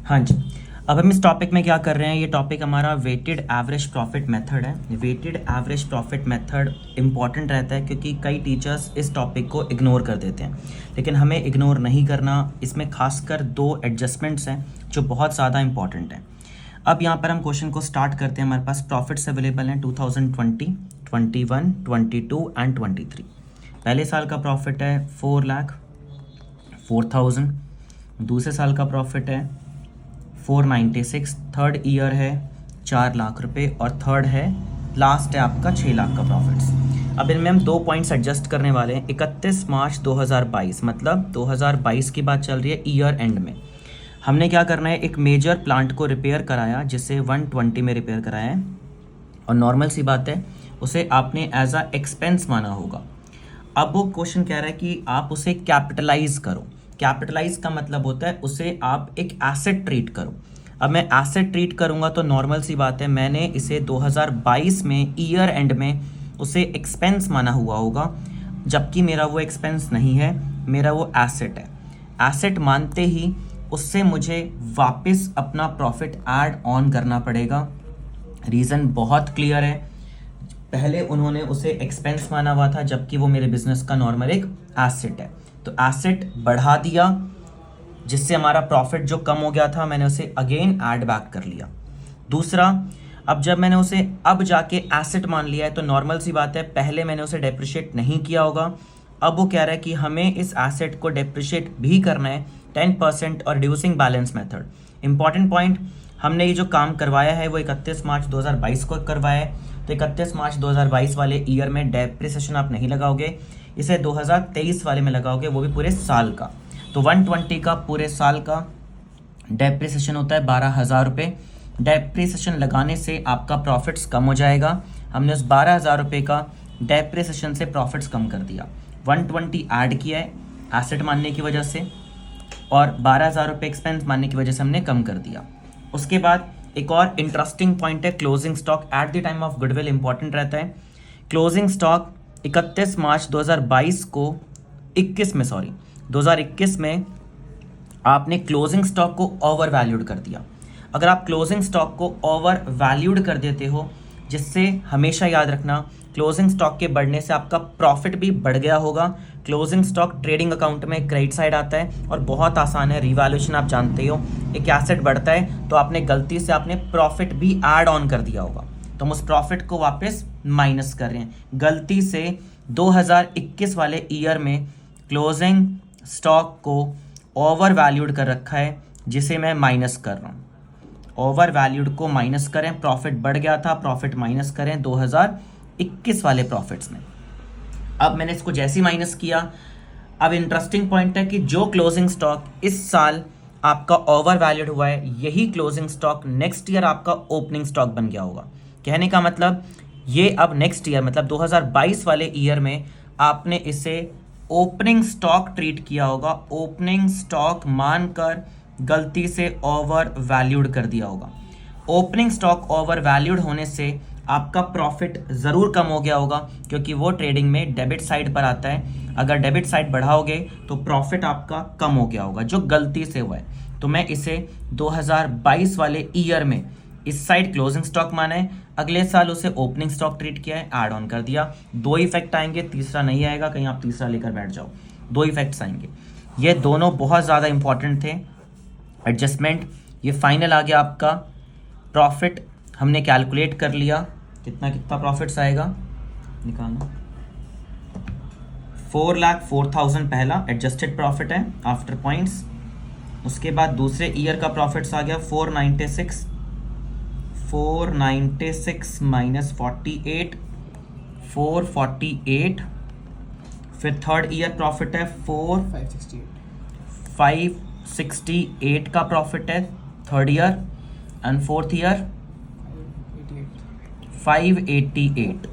हाँ जी। अब हम इस टॉपिक में क्या कर रहे हैं, ये टॉपिक हमारा वेटेड एवरेज प्रॉफिट मेथड है। Weighted average profit method important रहता है क्योंकि कई टीचर्स इस टॉपिक को इग्नोर कर देते हैं, लेकिन हमें इग्नोर नहीं करना। इसमें खासकर दो एडजस्टमेंट्स हैं जो बहुत ज़्यादा इंपॉर्टेंट हैं। अब यहाँ पर हम क्वेश्चन को स्टार्ट करते हैं। हमारे पास प्रॉफिट्स अवेलेबल हैं 2020, 21, 22 एंड 23। पहले साल का प्रॉफिट है 4,04,000। दूसरे साल का प्रॉफिट है 496। थर्ड ईयर है 4 लाख रुपए और थर्ड है लास्ट है आपका 6 लाख का प्रॉफिट्स। अब इनमें हम 2 पॉइंट्स एडजस्ट करने वाले हैं। 31 मार्च 2022 मतलब 2022 की बात चल रही है, ईयर एंड में हमने क्या करना है, एक मेजर प्लांट को रिपेयर कराया जिसे 120 में रिपेयर कराया है और नॉर्मल सी बात है उसे आपने एज अ एक्सपेंस माना होगा। अब वो क्वेश्चन कह रहा है कि आप उसे कैपिटलाइज करो। कैपिटलाइज का मतलब होता है उसे आप एक एसेट ट्रीट करो। अब मैं एसेट ट्रीट करूंगा तो नॉर्मल सी बात है मैंने इसे 2022 में ईयर एंड में उसे एक्सपेंस माना हुआ होगा, जबकि मेरा वो एक्सपेंस नहीं है, मेरा वो एसेट है। एसेट मानते ही उससे मुझे वापस अपना प्रॉफिट ऐड ऑन करना पड़ेगा। रीज़न बहुत क्लियर है, पहले उन्होंने उसे एक्सपेंस माना हुआ था जबकि वो मेरे बिजनेस का नॉर्मल एक एसेट है। तो एसेट बढ़ा दिया जिससे हमारा प्रॉफिट जो कम हो गया था मैंने उसे अगेन ऐड बैक कर लिया। दूसरा, अब जब मैंने उसे अब जाके एसेट मान लिया है तो नॉर्मल सी बात है पहले मैंने उसे डेप्रिशिएट नहीं किया होगा। अब वो कह रहा है कि हमें इस एसेट को डेप्रिशिएट भी करना है 10% और reducing balance method. Important point, हमने ये जो काम करवाया है वो 31 मार्च 2022 को करवाया है, तो 31 मार्च 2022 वाले ईयर में डेप्रिसिएशन आप नहीं लगाओगे, इसे 2023 वाले में लगाओगे, वो भी पूरे साल का। तो 120 का पूरे साल का डेप्रिसिएशन होता है 12,000 रुपये। डेप्रिसिएशन लगाने से आपका प्रॉफिट्स कम हो जाएगा। हमने उस 12,000 रुपये का डेप्रिसिएशन से प्रॉफिट्स कम कर दिया। 120 ऐड किया है एसेट मानने की वजह से और 12,000 रुपये एक्सपेंस मानने की वजह से हमने कम कर दिया। उसके बाद एक और इंटरेस्टिंग पॉइंट है closing stock at the time of goodwill. Important रहता है क्लोजिंग स्टॉक 31 मार्च 2022 को 2021 में आपने क्लोजिंग स्टॉक को ओवर वैल्यूड कर दिया। अगर आप क्लोजिंग स्टॉक को ओवर वैल्यूड कर देते हो, जिससे हमेशा याद रखना क्लोजिंग स्टॉक के बढ़ने से आपका प्रॉफिट भी बढ़ गया होगा। क्लोजिंग स्टॉक ट्रेडिंग अकाउंट में क्रेडिट साइड आता है और बहुत आसान है, रिवैल्यूएशन आप जानते हो। एक एसेट बढ़ता है तो आपने गलती से आपने प्रॉफिट भी ऐड ऑन कर दिया होगा, तो हम उस प्रॉफिट को वापस माइनस कर रहे हैं। गलती से 2021 वाले ईयर में क्लोजिंग स्टॉक को ओवर वैल्यूड कर रखा है जिसे मैं माइनस कर रहा हूँ। ओवर वैल्यूड को माइनस करें, प्रॉफिट बढ़ गया था, प्रॉफिट माइनस करें 2021 वाले प्रॉफिट्स में। अब मैंने इसको जैसे ही माइनस किया, अब इंटरेस्टिंग पॉइंट है कि जो क्लोजिंग स्टॉक इस साल आपका ओवर वैल्यूड हुआ है, यही क्लोजिंग स्टॉक नेक्स्ट ईयर आपका ओपनिंग स्टॉक बन गया होगा। कहने का मतलब ये अब नेक्स्ट ईयर मतलब 2022 वाले ईयर में आपने इसे ओपनिंग स्टॉक ट्रीट किया होगा, ओपनिंग स्टॉक मानकर गलती से ओवर वैल्यूड कर दिया होगा। ओपनिंग स्टॉक ओवर वैल्यूड होने से आपका प्रॉफिट ज़रूर कम हो गया होगा क्योंकि वो ट्रेडिंग में डेबिट साइड पर आता है। अगर डेबिट साइड बढ़ाओगे तो प्रॉफिट आपका कम हो गया होगा जो गलती से हुआ है। तो मैं इसे 2022 वाले ईयर में इस साइड क्लोजिंग स्टॉक माना है, अगले साल उसे ओपनिंग स्टॉक ट्रीट किया है, ऐड ऑन कर दिया। दो इफेक्ट आएंगे, तीसरा नहीं आएगा, कहीं आप तीसरा लेकर बैठ जाओ। दो इफेक्ट्स आएंगे, ये दोनों बहुत ज़्यादा इंपॉर्टेंट थे एडजस्टमेंट। ये फाइनल आ गया आपका प्रॉफिट, हमने कैलकुलेट कर लिया कितना कितना प्रॉफिट्स आएगा, निकालना 4,04,000 पहला एडजस्टेड प्रॉफिट है आफ्टर पॉइंट्स। उसके बाद दूसरे ईयर का प्रॉफिट्स आ गया 496 माइनस 48 448। फिर थर्ड ईयर प्रॉफिट है 568 का प्रॉफिट है third year and fourth year 588।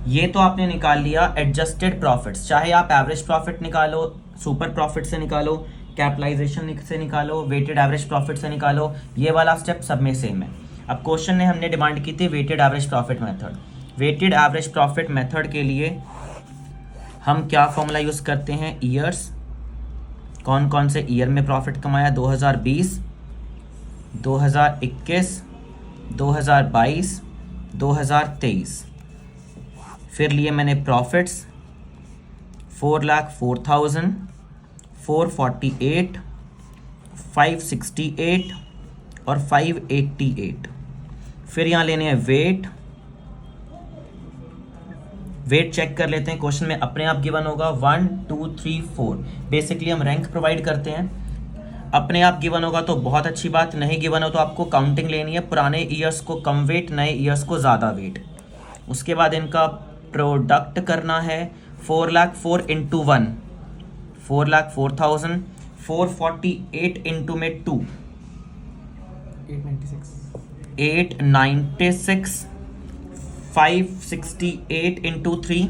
ये तो आपने निकाल लिया एडजस्टेड प्रॉफिट्स। चाहे आप एवरेज प्रॉफिट निकालो, सुपर प्रॉफिट से निकालो, कैपिटलाइजेशन से निकालो, वेटेड एवरेज प्रॉफिट से निकालो, ये वाला स्टेप सब में सेम है। अब क्वेश्चन ने हमने डिमांड की थी weighted average profit method. Weighted average profit method के लिए हम क्या फॉर्मूला यूज करते हैं, ईयर्स, कौन कौन से ईयर में प्रॉफिट कमाया, 2020, 2021, 2022, 2023। फिर लिए मैंने प्रॉफिट्स 4,04,000, 448, 568 और 588। फिर यहाँ लेने हैं वेट चेक कर लेते हैं। क्वेश्चन में अपने आप गिवन होगा 1 2 3 4। बेसिकली हम रैंक प्रोवाइड करते हैं। अपने आप गिवन होगा तो बहुत अच्छी बात, नहीं गिवन हो तो आपको काउंटिंग लेनी है, पुराने ईयर्स को कम वेट, नए ईयर्स को ज़्यादा वेट। उसके बाद इनका प्रोडक्ट करना है 4,04,000 इंटू 1, 4,04,000, 448 इंटू में 2, 896, 568 इंटू 3,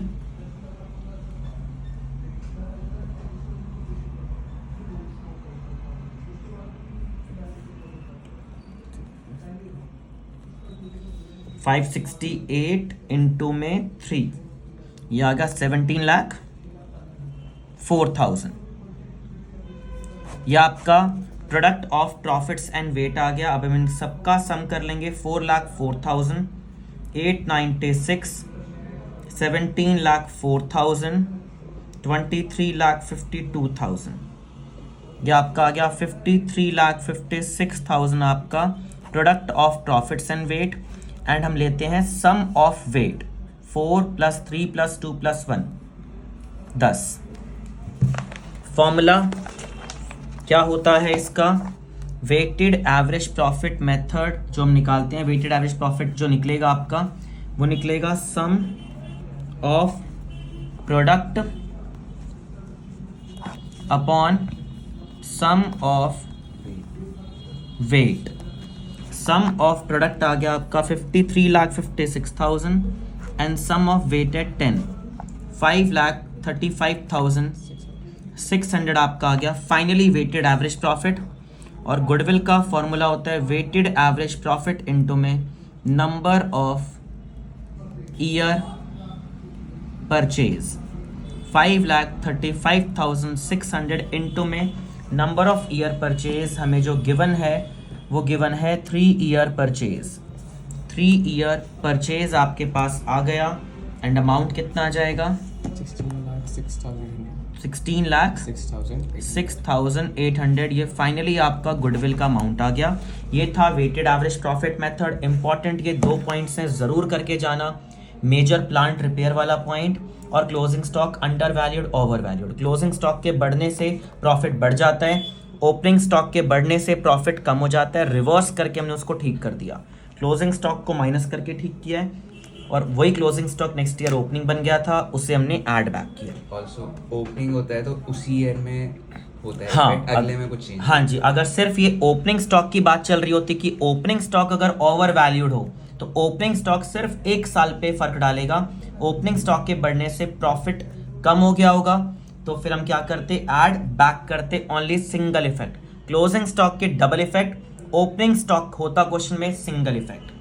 568 इंटू में 3, ये आ गया 17,04,000। यह आपका product of profits and weight आ गया। अब हम इन सबका सम कर लेंगे। 4,04,000, 896, 17,04,000, 23,52,000। यह आपका आ गया 53,56,000 आपका product of profits and weight. And हम लेते हैं सम ऑफ वेट 4 + 3 + 2 + 1, 10। फॉर्मूला क्या होता है इसका? वेटेड एवरेज प्रॉफिट मेथड जो हम निकालते हैं, वेटेड एवरेज प्रॉफिट जो निकलेगा आपका, वो निकलेगा sum of product upon sum of weight. Sum of product आ गया आपका 53,56,000 एंड सम ऑफ वेट है 10, 5,35,600 आपका आ गया फाइनली वेटेड एवरेज प्रॉफिट। और गुडविल का फॉर्मूला होता है वेटेड एवरेज प्रॉफिट इनटू में number of year purchase, 5,35,600 into में नंबर ऑफ ईयर परचेज। हमें जो गिवन है वो गिवन है 3 ईयर परचेज। 3 ईयर परचेज आपके पास आ गया एंड अमाउंट कितना आ जाएगा? 16,06,800। ये फाइनली आपका गुडविल का अमाउंट आ गया। ये था weighted average profit method. Important ये 2 पॉइंट्स हैं, ज़रूर करके जाना। मेजर प्लांट रिपेयर वाला पॉइंट और closing stock under valued over valued. Closing stock के बढ़ने से प्रॉफिट बढ़ जाता है, ओपनिंग स्टॉक के बढ़ने से प्रॉफिट कम हो जाता है। रिवर्स करके हमने उसको ठीक कर दिया, क्लोजिंग स्टॉक को माइनस करके ठीक किया है और वही closing stock next year opening बन गया था, उसे हमने ऐड बैक किया। ऑल्सो ओपनिंग होता है तो उसी ईयर में होता है, हाँ, अगले में कुछ चेंज। हाँ जी, अगर सिर्फ ये ओपनिंग स्टॉक की बात चल रही होती कि ओपनिंग स्टॉक अगर ओवर वैल्यूड हो तो ओपनिंग स्टॉक सिर्फ 1 साल पे फर्क डालेगा। ओपनिंग स्टॉक के बढ़ने से प्रॉफिट कम हो गया होगा तो फिर हम क्या करते? ऐड बैक करते only single effect. Closing stock के डबल इफेक्ट, ओपनिंग स्टॉक होता क्वेश्चन में सिंगल इफेक्ट।